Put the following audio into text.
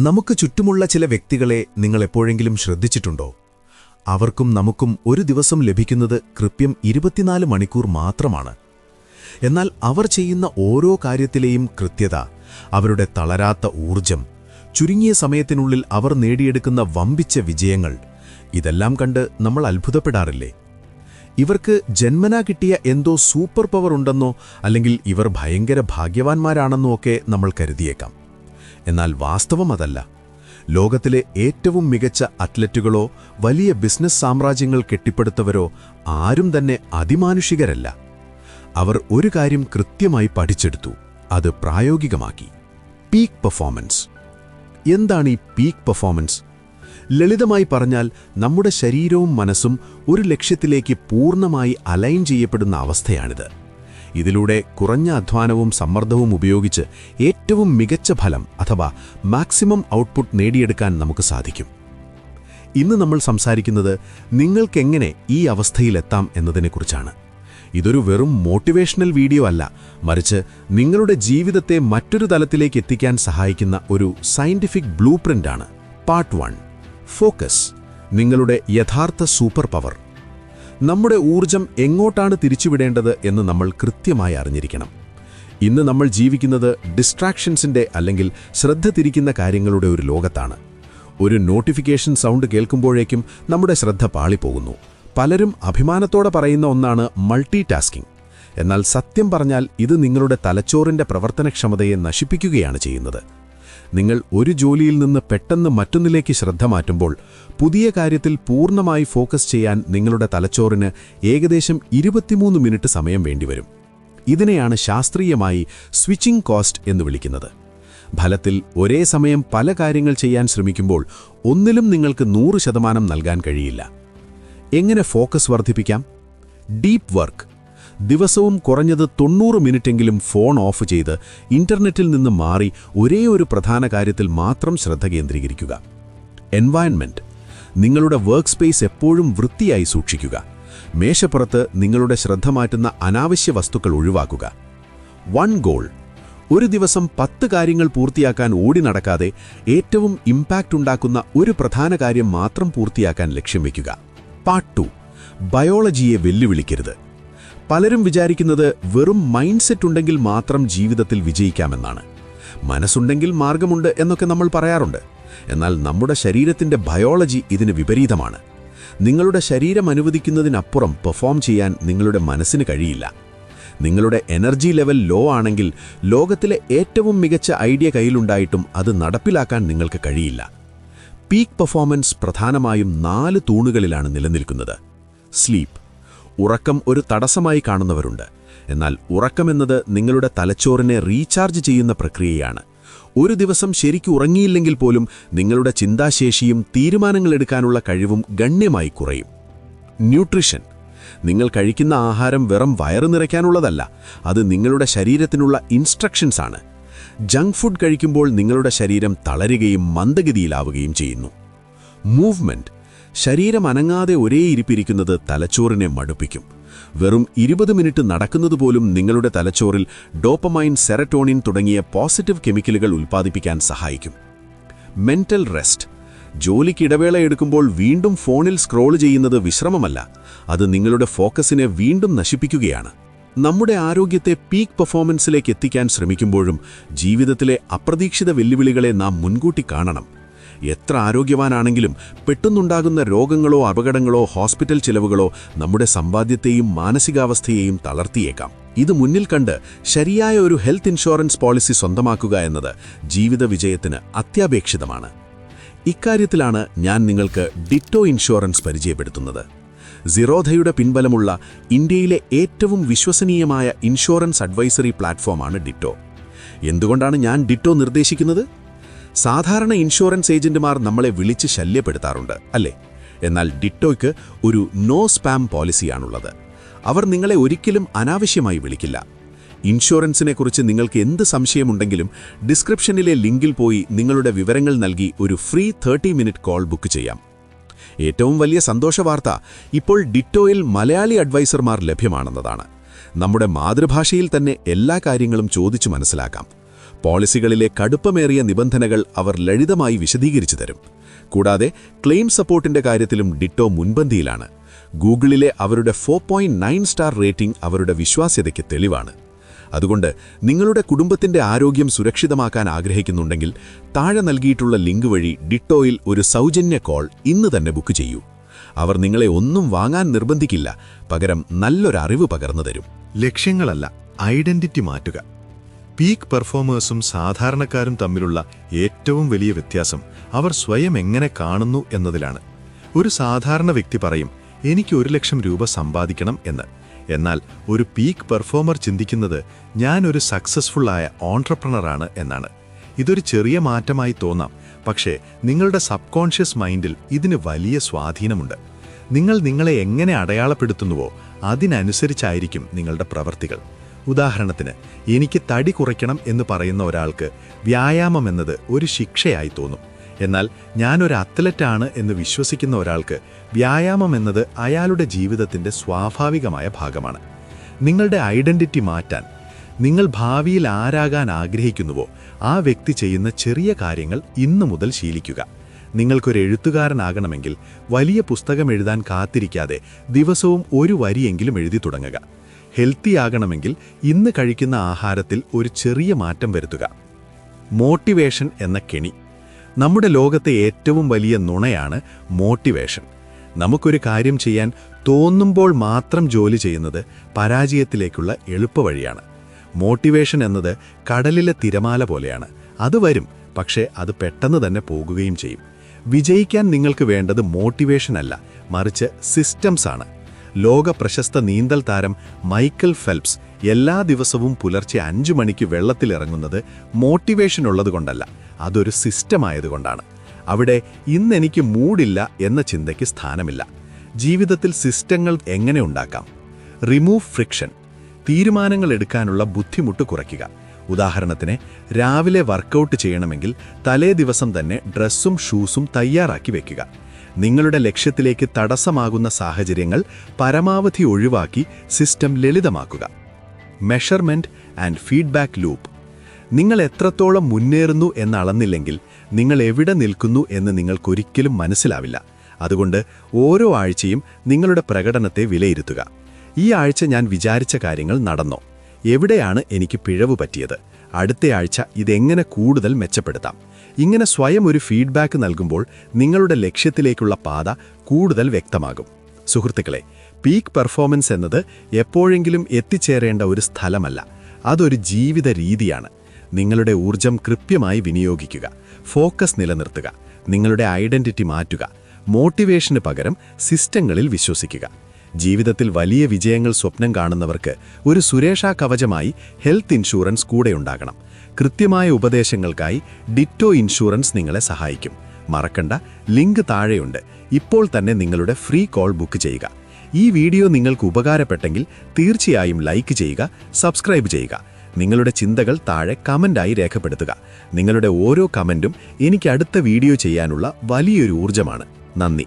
നമുക്ക് ചുറ്റുമുള്ള ചില വ്യക്തികളെ നിങ്ങൾ എപ്പോഴെങ്കിലും ശ്രദ്ധിച്ചിട്ടുണ്ടോ? അവർക്കും നമുക്കും ഒരു ദിവസം ലഭിക്കുന്നത് കൃത്യം 24 മണിക്കൂർ മാത്രമാണ്. എന്നാൽ അവർ ചെയ്യുന്ന ഓരോ കാര്യത്തിലെയും കൃത്യത, അവരുടെ തളരാത്ത ഊർജം, ചുരുങ്ങിയ സമയത്തിനുള്ളിൽ അവർ നേടിയെടുക്കുന്ന വമ്പിച്ച വിജയങ്ങൾ, ഇതെല്ലാം കണ്ട് നമ്മൾ അത്ഭുതപ്പെടാറില്ലേ? ഇവർക്ക് ജന്മനാ കിട്ടിയ എന്തോ സൂപ്പർ പവർ ഉണ്ടെന്നോ അല്ലെങ്കിൽ ഇവർ ഭയങ്കര ഭാഗ്യവാന്മാരാണെന്നോ ഒക്കെ നമ്മൾ കരുതിയേക്കാം. എന്നാൽ വാസ്തവം അതല്ല. ലോകത്തിലെ ഏറ്റവും മികച്ച അത്ലറ്റുകളോ വലിയ ബിസിനസ് സാമ്രാജ്യങ്ങൾ കെട്ടിപ്പടുത്തവരോ ആരും തന്നെ അതിമാനുഷികരല്ല. അവർ ഒരു കാര്യം കൃത്യമായി പഠിച്ചെടുത്തു, അത് പ്രായോഗികമാക്കി. Peak performance. എന്താണ് ഈ പീക്ക് പെർഫോമൻസ്? ലളിതമായി പറഞ്ഞാൽ നമ്മുടെ ശരീരവും മനസ്സും ഒരു ലക്ഷ്യത്തിലേക്ക് പൂർണ്ണമായി അലൈൻ ചെയ്യപ്പെടുന്ന അവസ്ഥയാണിത്. ഇതിലൂടെ കുറഞ്ഞ അധ്വാനവും സമ്മർദ്ദവും ഉപയോഗിച്ച് ഏറ്റവും മികച്ച ഫലം അഥവാ മാക്സിമം ഔട്ട്പുട്ട് നേടിയെടുക്കാൻ നമുക്ക് സാധിക്കും. ഇന്ന് നമ്മൾ സംസാരിക്കുന്നത് നിങ്ങൾക്കെങ്ങനെ ഈ അവസ്ഥയിലെത്താം എന്നതിനെക്കുറിച്ചാണ്. ഇതൊരു വെറും മോട്ടിവേഷണൽ വീഡിയോ അല്ല, മറിച്ച് നിങ്ങളുടെ ജീവിതത്തെ മറ്റൊരു തലത്തിലേക്ക് എത്തിക്കാൻ സഹായിക്കുന്ന ഒരു സയന്റിഫിക് ബ്ലൂ പ്രിന്റാണ്. പാർട്ട് 1. ഫോക്കസ്, നിങ്ങളുടെ യഥാർത്ഥ സൂപ്പർ പവർ. നമ്മുടെ ഊർജം എങ്ങോട്ടാണ് തിരിച്ചുവിടേണ്ടത് എന്ന് നമ്മൾ കൃത്യമായി അറിഞ്ഞിരിക്കണം. ഇന്ന് നമ്മൾ ജീവിക്കുന്നത് ഡിസ്ട്രാക്ഷൻസിൻ്റെ അല്ലെങ്കിൽ ശ്രദ്ധ തിരിക്കുന്ന കാര്യങ്ങളുടെ ഒരു ലോകത്താണ്. ഒരു നോട്ടിഫിക്കേഷൻ സൗണ്ട് കേൾക്കുമ്പോഴേക്കും നമ്മുടെ ശ്രദ്ധ പാളിപ്പോകുന്നു. പലരും അഭിമാനത്തോടെ പറയുന്ന ഒന്നാണ് മൾട്ടി ടാസ്കിംഗ്. എന്നാൽ സത്യം പറഞ്ഞാൽ ഇത് നിങ്ങളുടെ തലച്ചോറിൻ്റെ പ്രവർത്തനക്ഷമതയെ നശിപ്പിക്കുകയാണ് ചെയ്യുന്നത്. നിങ്ങൾ ഒരു ജോലിയിൽ നിന്ന് പെട്ടെന്ന് മറ്റൊന്നിലേക്ക് ശ്രദ്ധ മാറ്റുമ്പോൾ പുതിയ കാര്യത്തിൽ പൂർണ്ണമായി ഫോക്കസ് ചെയ്യാൻ നിങ്ങളുടെ തലച്ചോറിന് ഏകദേശം 23 മിനിറ്റ് സമയം വേണ്ടിവരും. ഇതിനെയാണ് ശാസ്ത്രീയമായി സ്വിച്ചിംഗ് കോസ്റ്റ് എന്ന് വിളിക്കുന്നത്. ഫലത്തിൽ ഒരേ സമയം പല കാര്യങ്ങൾ ചെയ്യാൻ ശ്രമിക്കുമ്പോൾ ഒന്നിലും നിങ്ങൾക്ക് 100% നൽകാൻ കഴിയില്ല. എങ്ങനെ ഫോക്കസ് വർദ്ധിപ്പിക്കാം? Deep work. ദിവസവും കുറഞ്ഞത് 90 മിനിറ്റെങ്കിലും ഫോൺ ഓഫ് ചെയ്ത് ഇന്റർനെറ്റിൽ നിന്ന് മാറി ഒരേ ഒരു പ്രധാന കാര്യത്തിൽ മാത്രം ശ്രദ്ധ കേന്ദ്രീകരിക്കുക. എൻവയൺമെന്റ്. നിങ്ങളുടെ വർക്ക് സ്പേസ് എപ്പോഴും വൃത്തിയായി സൂക്ഷിക്കുക. മേശപ്പുറത്ത് നിങ്ങളുടെ ശ്രദ്ധ മാറ്റുന്ന അനാവശ്യ വസ്തുക്കൾ ഒഴിവാക്കുക. 1 ഗോൾ. ഒരു ദിവസം 10 കാര്യങ്ങൾ പൂർത്തിയാക്കാൻ ഓടി നടക്കാതെ ഏറ്റവും ഇമ്പാക്റ്റ് ഉണ്ടാക്കുന്ന ഒരു പ്രധാന കാര്യം മാത്രം പൂർത്തിയാക്കാൻ ലക്ഷ്യം വയ്ക്കുക. പാർട്ട് 2. ബയോളജിയെ വെല്ലുവിളിക്കരുത്. പലരും വിചാരിക്കുന്നത് വെറും മൈൻഡ് സെറ്റ് ഉണ്ടെങ്കിൽ മാത്രം ജീവിതത്തിൽ വിജയിക്കാമെന്നാണ്. മനസ്സുണ്ടെങ്കിൽ മാർഗമുണ്ട് എന്നൊക്കെ നമ്മൾ പറയാറുണ്ട്. എന്നാൽ നമ്മുടെ ശരീരത്തിൻ്റെ ബയോളജി ഇതിന് വിപരീതമാണ്. നിങ്ങളുടെ ശരീരം അനുവദിക്കുന്നതിനപ്പുറം പെർഫോം ചെയ്യാൻ നിങ്ങളുടെ മനസ്സിന് കഴിയില്ല. നിങ്ങളുടെ എനർജി ലെവൽ ലോ ആണെങ്കിൽ ലോകത്തിലെ ഏറ്റവും മികച്ച ഐഡിയ കയ്യിലുണ്ടായിട്ടും അത് നടപ്പിലാക്കാൻ നിങ്ങൾക്ക് കഴിയില്ല. പീക്ക് പെർഫോമൻസ് പ്രധാനമായും 4 തൂണുകളിലാണ് നിലനിൽക്കുന്നത്. സ്ലീപ്പ്. ഉറക്കം ഒരു തടസ്സമായി കാണുന്നവരുണ്ട്. എന്നാൽ ഉറക്കമെന്നത് നിങ്ങളുടെ തലച്ചോറിനെ റീചാർജ് ചെയ്യുന്ന പ്രക്രിയയാണ്. ഒരു ദിവസം ശരിക്കും ഉറങ്ങിയില്ലെങ്കിൽ പോലും നിങ്ങളുടെ ചിന്താശേഷിയും തീരുമാനങ്ങളെടുക്കാനുള്ള കഴിവും ഗണ്യമായി കുറയും. ന്യൂട്രിഷൻ. നിങ്ങൾ കഴിക്കുന്ന ആഹാരം വെറും വയറ് നിറയ്ക്കാനുള്ളതല്ല, അത് നിങ്ങളുടെ ശരീരത്തിനുള്ള ഇൻസ്ട്രക്ഷൻസ് ആണ്. ജങ്ക് ഫുഡ് കഴിക്കുമ്പോൾ നിങ്ങളുടെ ശരീരം തളരുകയും മന്ദഗതിയിലാവുകയും ചെയ്യുന്നു. മൂവ്മെന്റ്. ശരീരം അനങ്ങാതെ ഒരേ ഇരിപ്പിരിക്കുന്നത് തലച്ചോറിനെ മടുപ്പിക്കും. വെറും 20 മിനിറ്റ് നടക്കുന്നതുപോലും നിങ്ങളുടെ തലച്ചോറിൽ ഡോപ്പമൈൻ, സെറട്ടോണിൻ തുടങ്ങിയ പോസിറ്റീവ് കെമിക്കലുകൾ ഉൽപ്പാദിപ്പിക്കാൻ സഹായിക്കും. Mental rest. ജോലിക്ക് ഇടവേള എടുക്കുമ്പോൾ വീണ്ടും ഫോണിൽ സ്ക്രോൾ ചെയ്യുന്നത് വിശ്രമമല്ല, അത് നിങ്ങളുടെ ഫോക്കസിനെ വീണ്ടും നശിപ്പിക്കുകയാണ്. നമ്മുടെ ആരോഗ്യത്തെ പീക്ക് പെർഫോമൻസിലേക്ക് എത്തിക്കാൻ ശ്രമിക്കുമ്പോഴും ജീവിതത്തിലെ അപ്രതീക്ഷിത വെല്ലുവിളികളെ നാം മുൻകൂട്ടി കാണണം. എത്ര ആരോഗ്യവാനാണെങ്കിലും പെട്ടെന്നുണ്ടാകുന്ന രോഗങ്ങളോ അപകടങ്ങളോ ഹോസ്പിറ്റൽ ചിലവുകളോ നമ്മുടെ സമ്പാദ്യത്തെയും മാനസികാവസ്ഥയെയും തളർത്തിയേക്കാം. ഇത് മുന്നിൽ കണ്ട് ശരിയായ ഒരു ഹെൽത്ത് ഇൻഷുറൻസ് പോളിസി സ്വന്തമാക്കുക എന്നത് ജീവിത വിജയത്തിന് അത്യാപേക്ഷിതമാണ്. ഇക്കാര്യത്തിലാണ് ഞാൻ നിങ്ങൾക്ക് ഡിറ്റോ ഇൻഷുറൻസ് പരിചയപ്പെടുത്തുന്നത്. സിറോധയുടെ പിൻബലമുള്ള ഇന്ത്യയിലെ ഏറ്റവും വിശ്വസനീയമായ ഇൻഷുറൻസ് അഡ്വൈസറി പ്ലാറ്റ്ഫോമാണ് ഡിറ്റോ. എന്തുകൊണ്ടാണ് ഞാൻ ഡിറ്റോ നിർദ്ദേശിക്കുന്നത്? സാധാരണ ഇൻഷുറൻസ് ഏജന്റുമാർ നമ്മളെ വിളിച്ച് ശല്യപ്പെടുത്താറുണ്ട്, അല്ലേ? എന്നാൽ ഡിറ്റോയ്ക്ക് ഒരു നോ സ്പാം പോളിസിയാണുള്ളത്. അവർ നിങ്ങളെ ഒരിക്കലും അനാവശ്യമായി വിളിക്കില്ല. ഇൻഷുറൻസിനെക്കുറിച്ച് നിങ്ങൾക്ക് എന്ത് സംശയമുണ്ടെങ്കിലും ഡിസ്ക്രിപ്ഷനിലെ ലിങ്കിൽ പോയി നിങ്ങളുടെ വിവരങ്ങൾ നൽകി ഒരു ഫ്രീ 30 മിനിറ്റ് കോൾ ബുക്ക് ചെയ്യാം. ഏറ്റവും വലിയ സന്തോഷവാർത്ത, ഇപ്പോൾ ഡിറ്റോയിൽ മലയാളി അഡ്വൈസർമാർ ലഭ്യമാണെന്നതാണ്. നമ്മുടെ മാതൃഭാഷയിൽ തന്നെ എല്ലാ കാര്യങ്ങളും ചോദിച്ചു മനസ്സിലാക്കാം. പോളിസികളിലെ കടുപ്പമേറിയ നിബന്ധനകൾ അവർ ലളിതമായി വിശദീകരിച്ചു തരും. കൂടാതെ ക്ലെയിം സപ്പോർട്ടിന്റെ കാര്യത്തിലും ഡിറ്റോ മുൻപന്തിയിലാണ്. ഗൂഗിളിലെ അവരുടെ 4.9 സ്റ്റാർ റേറ്റിംഗ് അവരുടെ വിശ്വാസ്യതയ്ക്ക് തെളിവാണ്. അതുകൊണ്ട് നിങ്ങളുടെ കുടുംബത്തിന്റെ ആരോഗ്യം സുരക്ഷിതമാക്കാൻ ആഗ്രഹിക്കുന്നുണ്ടെങ്കിൽ താഴെ നൽകിയിട്ടുള്ള ലിങ്ക് വഴി ഡിറ്റോയിൽ ഒരു സൗജന്യ കോൾ ഇന്ന് തന്നെ ബുക്ക് ചെയ്യൂ. അവർ നിങ്ങളെ ഒന്നും വാങ്ങാൻ നിർബന്ധിക്കില്ല, പകരം നല്ലൊരറിവ് പകർന്നു തരും. ലക്ഷ്യങ്ങളല്ല, ഐഡന്റിറ്റി മാറ്റുക. പീക്ക് പെർഫോമേഴ്സും സാധാരണക്കാരും തമ്മിലുള്ള ഏറ്റവും വലിയ വ്യത്യാസം അവർ സ്വയം എങ്ങനെ കാണുന്നു എന്നതിലാണ്. ഒരു സാധാരണ വ്യക്തി പറയും, എനിക്ക് 1 ലക്ഷം രൂപ സമ്പാദിക്കണം എന്ന്. എന്നാൽ ഒരു പീക്ക് പെർഫോമർ ചിന്തിക്കുന്നത്, ഞാനൊരു സക്സസ്ഫുള്ളായ ഓൺട്രപ്രണറാണ് എന്നാണ്. ഇതൊരു ചെറിയ മാറ്റമായി തോന്നാം, പക്ഷേ നിങ്ങളുടെ സബ് കോൺഷ്യസ് മൈൻഡിൽ ഇതിന് വലിയ സ്വാധീനമുണ്ട്. നിങ്ങൾ നിങ്ങളെ എങ്ങനെ അടയാളപ്പെടുത്തുന്നുവോ അതിനനുസരിച്ചായിരിക്കും നിങ്ങളുടെ പ്രവൃത്തികൾ. ഉദാഹരണത്തിന്, എനിക്ക് തടി കുറയ്ക്കണം എന്ന് പറയുന്ന ഒരാൾക്ക് വ്യായാമം എന്നത് ഒരു ശിക്ഷയായി തോന്നും. എന്നാൽ ഞാനൊരു അത്ലറ്റാണ് എന്ന് വിശ്വസിക്കുന്ന ഒരാൾക്ക് വ്യായാമം എന്നത് അയാളുടെ ജീവിതത്തിൻ്റെ സ്വാഭാവികമായ ഭാഗമാണ്. നിങ്ങളുടെ ഐഡന്റിറ്റി മാറ്റാൻ, നിങ്ങൾ ഭാവിയിൽ ആരാകാൻ ആഗ്രഹിക്കുന്നുവോ ആ വ്യക്തി ചെയ്യുന്ന ചെറിയ കാര്യങ്ങൾ ഇന്നു മുതൽ ശീലിക്കുക. നിങ്ങൾക്കൊരു എഴുത്തുകാരനാകണമെങ്കിൽ വലിയ പുസ്തകം എഴുതാൻ കാത്തിരിക്കാതെ ദിവസവും 1 വരിയെങ്കിലും എഴുതി തുടങ്ങുക. ഹെൽത്തി ആകണമെങ്കിൽ ഇന്ന് കഴിക്കുന്ന ആഹാരത്തിൽ ഒരു ചെറിയ മാറ്റം വരുത്തുക. മോട്ടിവേഷൻ എന്ന കെണി. നമ്മുടെ ലോകത്തെ ഏറ്റവും വലിയ നുണയാണ് മോട്ടിവേഷൻ. നമുക്കൊരു കാര്യം ചെയ്യാൻ തോന്നുമ്പോൾ മാത്രം ജോലി ചെയ്യുന്നത് പരാജയത്തിലേക്കുള്ള എളുപ്പവഴിയാണ്. മോട്ടിവേഷൻ എന്നത് കടലിലെ തിരമാല പോലെയാണ്. അത് വരും, പക്ഷേ അത് പെട്ടെന്ന് തന്നെ പോകുകയും ചെയ്യും. വിജയിക്കാൻ നിങ്ങൾക്ക് വേണ്ടത് മോട്ടിവേഷൻ അല്ല, മറിച്ച് സിസ്റ്റംസ് ആണ്. ലോക പ്രശസ്ത നീന്തൽ താരം മൈക്കൽ ഫെൽപ്സ് എല്ലാ ദിവസവും പുലർച്ചെ 5 മണിക്ക് വെള്ളത്തിലിറങ്ങുന്നത് മോട്ടിവേഷൻ ഉള്ളതുകൊണ്ടല്ല, അതൊരു സിസ്റ്റമായതുകൊണ്ടാണ്. അവിടെ ഇന്നെനിക്ക് മൂഡില്ല എന്ന ചിന്തയ്ക്ക് സ്ഥാനമില്ല. ജീവിതത്തിൽ സിസ്റ്റങ്ങൾ എങ്ങനെ ഉണ്ടാക്കാം? Remove friction. തീരുമാനങ്ങൾ എടുക്കാനുള്ള ബുദ്ധിമുട്ട് കുറയ്ക്കുക. ഉദാഹരണത്തിന്, രാവിലെ വർക്കൗട്ട് ചെയ്യണമെങ്കിൽ തലേ ദിവസം തന്നെ ഡ്രസ്സും ഷൂസും തയ്യാറാക്കി വെക്കുക. നിങ്ങളുടെ ലക്ഷ്യത്തിലേക്ക് തടസ്സമാകുന്ന സാഹചര്യങ്ങൾ പരമാവധി ഒഴിവാക്കി സിസ്റ്റം ലളിതമാക്കുക. Measurement and feedback loop. നിങ്ങൾ എത്രത്തോളം മുന്നേറുന്നു എന്നളന്നില്ലെങ്കിൽ നിങ്ങൾ എവിടെ നിൽക്കുന്നു എന്ന് നിങ്ങൾക്കൊരിക്കലും മനസ്സിലാവില്ല. അതുകൊണ്ട് ഓരോ ആഴ്ചയും നിങ്ങളുടെ പ്രകടനത്തെ വിലയിരുത്തുക. ഈ ആഴ്ച ഞാൻ വിചാരിച്ച കാര്യങ്ങൾ നടന്നോ? എവിടെയാണ് എനിക്ക് പിഴവ് പറ്റിയത്? അടുത്തയാഴ്ച ഇതെങ്ങനെ കൂടുതൽ മെച്ചപ്പെടുത്താം? ഇങ്ങനെ സ്വയം ഒരു ഫീഡ്ബാക്ക് നൽകുമ്പോൾ നിങ്ങളുടെ ലക്ഷ്യത്തിലേക്കുള്ള പാത കൂടുതൽ വ്യക്തമാകും. സുഹൃത്തുക്കളെ, പീക്ക് പെർഫോമൻസ് എന്നത് എപ്പോഴെങ്കിലും എത്തിച്ചേരേണ്ട ഒരു സ്ഥലമല്ല, അതൊരു ജീവിത രീതിയാണ്. നിങ്ങളുടെ ഊർജം കൃത്യമായി വിനിയോഗിക്കുക, ഫോക്കസ് നിലനിർത്തുക, നിങ്ങളുടെ ഐഡന്റിറ്റി മാറ്റുക, മോട്ടിവേഷന് പകരം സിസ്റ്റങ്ങളിൽ വിശ്വസിക്കുക. ജീവിതത്തിൽ വലിയ വിജയങ്ങൾ സ്വപ്നം കാണുന്നവർക്ക് ഒരു സുരക്ഷാ കവചമായി ഹെൽത്ത് ഇൻഷുറൻസ് കൂടെയുണ്ടാകണം. കൃത്യമായ ഉപദേശങ്ങൾക്കായി ഡിറ്റോ ഇൻഷുറൻസ് നിങ്ങളെ സഹായിക്കും. മറക്കണ്ട, ലിങ്ക് താഴെയുണ്ട്. ഇപ്പോൾ തന്നെ നിങ്ങളുടെ ഫ്രീ കോൾ ബുക്ക് ചെയ്യുക. ഈ വീഡിയോ നിങ്ങൾക്ക് ഉപകാരപ്പെട്ടെങ്കിൽ തീർച്ചയായും ലൈക്ക് ചെയ്യുക, സബ്സ്ക്രൈബ് ചെയ്യുക. നിങ്ങളുടെ ചിന്തകൾ താഴെ കമൻ്റായി രേഖപ്പെടുത്തുക. നിങ്ങളുടെ ഓരോ കമൻറ്റും എനിക്ക് അടുത്ത വീഡിയോ ചെയ്യാനുള്ള വലിയൊരു ഊർജ്ജമാണ്. നന്ദി.